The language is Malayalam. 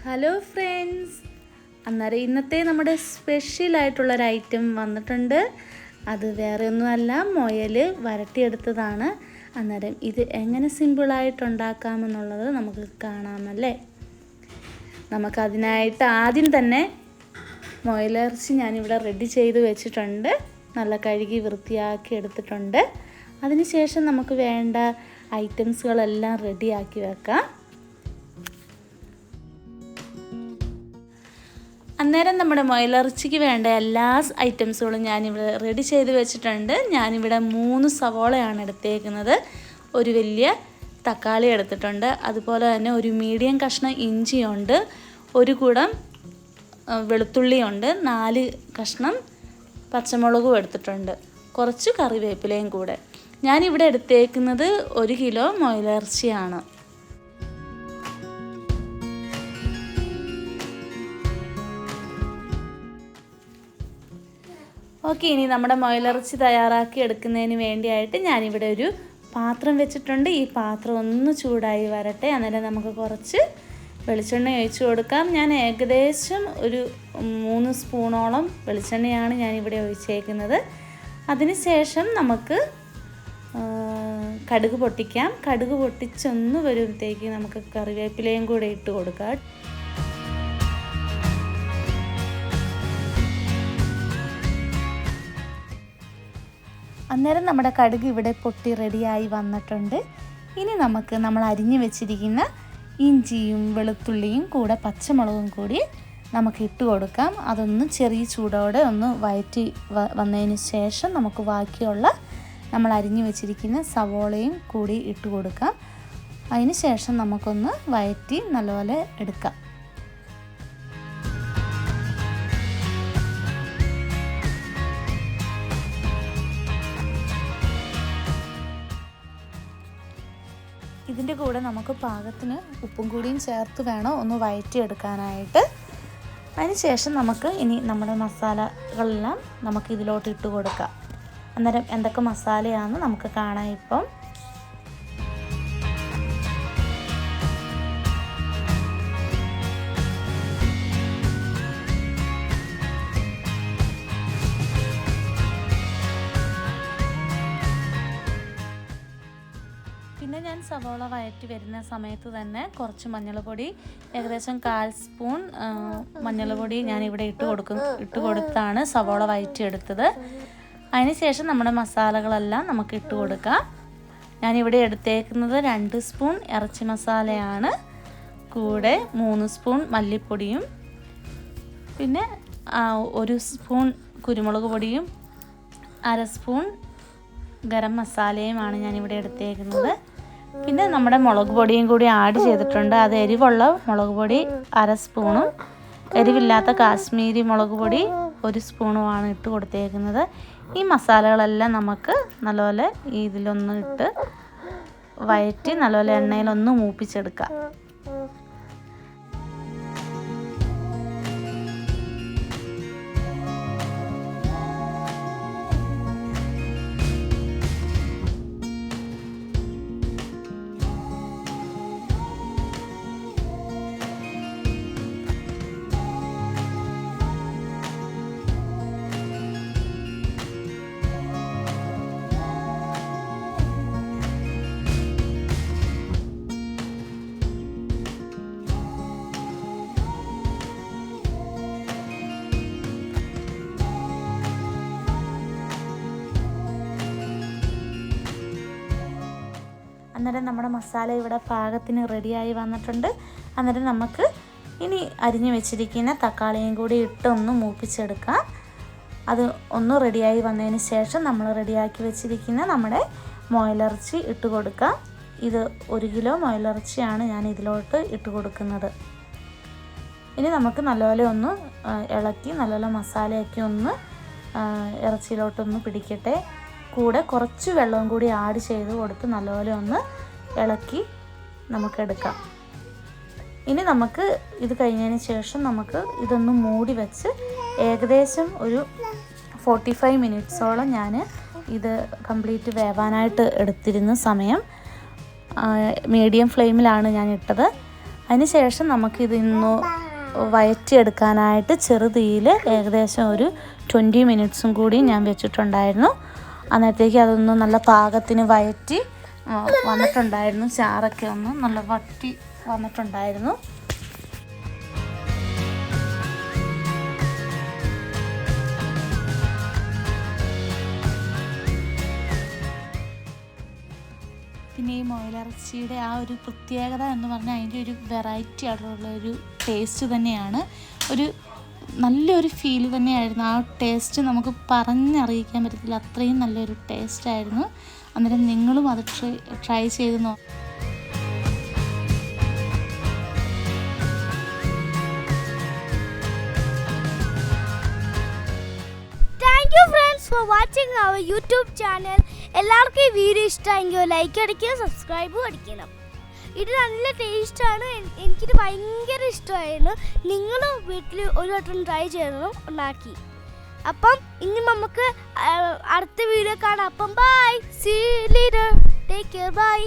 ഹലോ ഫ്രണ്ട്സ്, അന്നേരം ഇന്നത്തെ നമ്മുടെ സ്പെഷ്യലായിട്ടുള്ളൊരു ഐറ്റം വന്നിട്ടുണ്ട്. അത് വേറെ ഒന്നുമല്ല, മുയൽ വരട്ടിയെടുത്തതാണ്. അന്നേരം ഇത് എങ്ങനെ സിമ്പിളായിട്ടുണ്ടാക്കാമെന്നുള്ളത് നമുക്ക് കാണാമല്ലേ. നമുക്കതിനായിട്ട് ആദ്യം തന്നെ മുയലിറച്ചി ഞാനിവിടെ റെഡി ചെയ്ത് വെച്ചിട്ടുണ്ട്. നല്ല കഴുകി വൃത്തിയാക്കി എടുത്തിട്ടുണ്ട്. അതിനുശേഷം നമുക്ക് വേണ്ട ഐറ്റംസുകളെല്ലാം റെഡിയാക്കി വെക്കാം. അന്നേരം നമ്മുടെ മുയലിറച്ചിക്ക് വേണ്ട എല്ലാ ഐറ്റംസുകളും ഞാനിവിടെ റെഡി ചെയ്ത് വെച്ചിട്ടുണ്ട്. ഞാനിവിടെ 3 സവോളയാണ് എടുത്തേക്കുന്നത്, ഒരു വലിയ തക്കാളി എടുത്തിട്ടുണ്ട്, അതുപോലെ തന്നെ ഒരു മീഡിയം കഷ്ണം ഇഞ്ചിയുണ്ട്, ഒരു കുടം വെളുത്തുള്ളിയുണ്ട്, 4 കഷ്ണം പച്ചമുളകും എടുത്തിട്ടുണ്ട്, കുറച്ച് കറിവേപ്പിലയും കൂടെ. ഞാനിവിടെ എടുത്തേക്കുന്നത് 1 കിലോ മുയലിറച്ചിയാണ്. ഓക്കെ, ഇനി നമ്മുടെ മുയലിറച്ചി തയ്യാറാക്കി എടുക്കുന്നതിന് വേണ്ടിയായിട്ട് ഞാനിവിടെ ഒരു പാത്രം വെച്ചിട്ടുണ്ട്. ഈ പാത്രം ഒന്ന് ചൂടായി വരട്ടെ. അന്നേരം നമുക്ക് കുറച്ച് വെളിച്ചെണ്ണ ഒഴിച്ച് കൊടുക്കാം. ഞാൻ ഏകദേശം ഒരു 3 സ്പൂണോളം വെളിച്ചെണ്ണയാണ് ഞാനിവിടെ ഒഴിച്ചേക്കുന്നത്. അതിന് ശേഷം നമുക്ക് കടുക് പൊട്ടിക്കാം. കടുക് പൊട്ടിച്ചൊന്ന് വരുമ്പോഴത്തേക്ക് നമുക്ക് കറിവേപ്പിലയും കൂടെ ഇട്ട് കൊടുക്കാം. അന്നേരം നമ്മുടെ കടുക് ഇവിടെ പൊട്ടി റെഡിയായി വന്നിട്ടുണ്ട്. ഇനി നമുക്ക് നമ്മൾ അരിഞ്ഞു വെച്ചിരിക്കുന്ന ഇഞ്ചിയും വെളുത്തുള്ളിയും കൂടെ പച്ചമുളകും കൂടി നമുക്ക് ഇട്ട് കൊടുക്കാം. അതൊന്ന് ചെറിയ ചൂടോടെ ഒന്ന് വഴറ്റി വന്നതിന് ശേഷം നമുക്ക് ബാക്കിയുള്ള നമ്മൾ അരിഞ്ഞു വെച്ചിരിക്കുന്ന സവോളയും കൂടി ഇട്ട് കൊടുക്കാം. അതിന് ശേഷം നമുക്കൊന്ന് വഴറ്റി നല്ലപോലെ എടുക്കാം. ഇതിൻ്റെ കൂടെ നമുക്ക് പാകത്തിന് ഉപ്പും കൂടിയും ചേർത്ത് വേണം ഒന്ന് വഴറ്റിയെടുക്കാനായിട്ട്. അതിന് ശേഷം നമുക്ക് ഇനി നമ്മുടെ മസാലകളെല്ലാം നമുക്ക് ഇതിലോട്ട് ഇട്ട് കൊടുക്കാം. അന്നേരം എന്തൊക്കെ മസാലയാണെന്ന് നമുക്ക് കാണാം. ഇപ്പം പിന്നെ ഞാൻ സവോള വഴറ്റി വരുന്ന സമയത്ത് തന്നെ കുറച്ച് മഞ്ഞൾപ്പൊടി, ഏകദേശം 1/4 സ്പൂൺ മഞ്ഞൾപ്പൊടി ഞാനിവിടെ ഇട്ട് കൊടുത്താണ് സവോള വഴറ്റിയെടുത്തത്. അതിനുശേഷം നമ്മുടെ മസാലകളെല്ലാം നമുക്ക് ഇട്ട് കൊടുക്കാം. ഞാനിവിടെ എടുത്തേക്കുന്നത് 2 സ്പൂൺ ഇറച്ചി മസാലയാണ്, കൂടെ 3 സ്പൂൺ മല്ലിപ്പൊടിയും, പിന്നെ 1 സ്പൂൺ കുരുമുളക് പൊടിയും 1/2 സ്പൂൺ ഗരം മസാലയുമാണ് ഞാനിവിടെ എടുത്തേക്കുന്നത്. പിന്നെ നമ്മുടെ മുളക് പൊടിയും കൂടി ആഡ് ചെയ്തിട്ടുണ്ട്. അത് എരിവുള്ള മുളക് പൊടി 1/2 സ്പൂണും എരിവില്ലാത്ത കാശ്മീരി മുളക് പൊടി 1 സ്പൂണുമാണ് ഇട്ട് കൊടുത്തേക്കുന്നത്. ഈ മസാലകളെല്ലാം നമുക്ക് നല്ലപോലെ ഇതിലൊന്ന് ഇട്ട് വഴറ്റി നല്ലപോലെ എണ്ണയിലൊന്ന് മൂപ്പിച്ചെടുക്കാം. അന്നേരം നമ്മുടെ മസാല ഇവിടെ പാകത്തിന് റെഡിയായി വന്നിട്ടുണ്ട്. അന്നേരം നമുക്ക് ഇനി അരിഞ്ഞു വെച്ചിരിക്കുന്ന തക്കാളിയും കൂടി ഇട്ട് ഒന്ന് മൂപ്പിച്ചെടുക്കാം. അത് ഒന്ന് റെഡിയായി വന്നതിന് ശേഷം നമ്മൾ റെഡിയാക്കി വെച്ചിരിക്കുന്ന നമ്മുടെ മുയലിറച്ചി ഇട്ട് കൊടുക്കാം. ഇത് 1 കിലോ മുയലിറച്ചിയാണ് ഞാൻ ഇതിലോട്ട് ഇട്ട് കൊടുക്കുന്നത്. ഇനി നമുക്ക് നല്ലപോലെ ഒന്ന് ഇളക്കി നല്ലപോലെ മസാലയൊക്കെ ഒന്ന് ഇറച്ചിയിലോട്ടൊന്ന് പിടിക്കട്ടെ. കൂടെ കുറച്ച് വെള്ളവും കൂടി ആഡ് ചെയ്ത് കൊടുത്ത് നല്ലപോലെ ഒന്ന് ഇളക്കി നമുക്കെടുക്കാം. ഇനി നമുക്ക് ഇത് കഴിഞ്ഞതിന് ശേഷം നമുക്ക് ഇതൊന്ന് മൂടി വെച്ച് ഏകദേശം ഒരു 45 മിനിറ്റ്സോളം ഞാൻ ഇത് കംപ്ലീറ്റ് വേവാനായിട്ട് എടുത്തിരുന്ന സമയം മീഡിയം ഫ്ലെയിമിലാണ് ഞാൻ ഇട്ടത്. അതിനുശേഷം നമുക്കിതൊന്ന് വഴറ്റിയെടുക്കാനായിട്ട് ചെറുതീയിൽ ഏകദേശം ഒരു 20 മിനിറ്റ്സും കൂടി ഞാൻ വെച്ചിട്ടുണ്ടായിരുന്നു. അന്നേരത്തേക്ക് അതൊന്ന് നല്ല പാകത്തിന് വഴറ്റി വന്നിട്ടുണ്ടായിരുന്നു. ചാറൊക്കെ ഒന്ന് നല്ല വറ്റി വന്നിട്ടുണ്ടായിരുന്നു. പിന്നെ ഈ മുയലിറച്ചിയുടെ ആ ഒരു പ്രത്യേകത എന്ന് പറഞ്ഞാൽ അതിൻ്റെ ഒരു വെറൈറ്റി ആയിട്ടുള്ള ഒരു ടേസ്റ്റ് തന്നെയാണ്. ഒരു നല്ലൊരു ഫീൽ തന്നെയായിരുന്നു. ആ ടേസ്റ്റ് നമുക്ക് പറഞ്ഞറിയിക്കാൻ പറ്റത്തില്ല, അത്രയും നല്ലൊരു ടേസ്റ്റായിരുന്നു. അന്നേരം നിങ്ങളും അത് ട്രൈ ചെയ്ത് Thank you friends for watching our YouTube channel. എല്ലാവർക്കും ഈ വീഡിയോ ഇഷ്ടമായെങ്കിൽ ലൈക്ക് അടിക്കുക, സബ്സ്ക്രൈബും അടിക്കണം. ഇത് നല്ല ടേസ്റ്റാണ്, എനിക്കിത് ഭയങ്കര ഇഷ്ടമായിരുന്നു. നിങ്ങളും വീട്ടിൽ ഒരു വട്ടം ട്രൈ ചെയ്യണം ഉണ്ടാക്കി. അപ്പം ഇനി നമുക്ക് അടുത്ത വീഡിയോ കാണാം. അപ്പം bye, see you later, take care, by.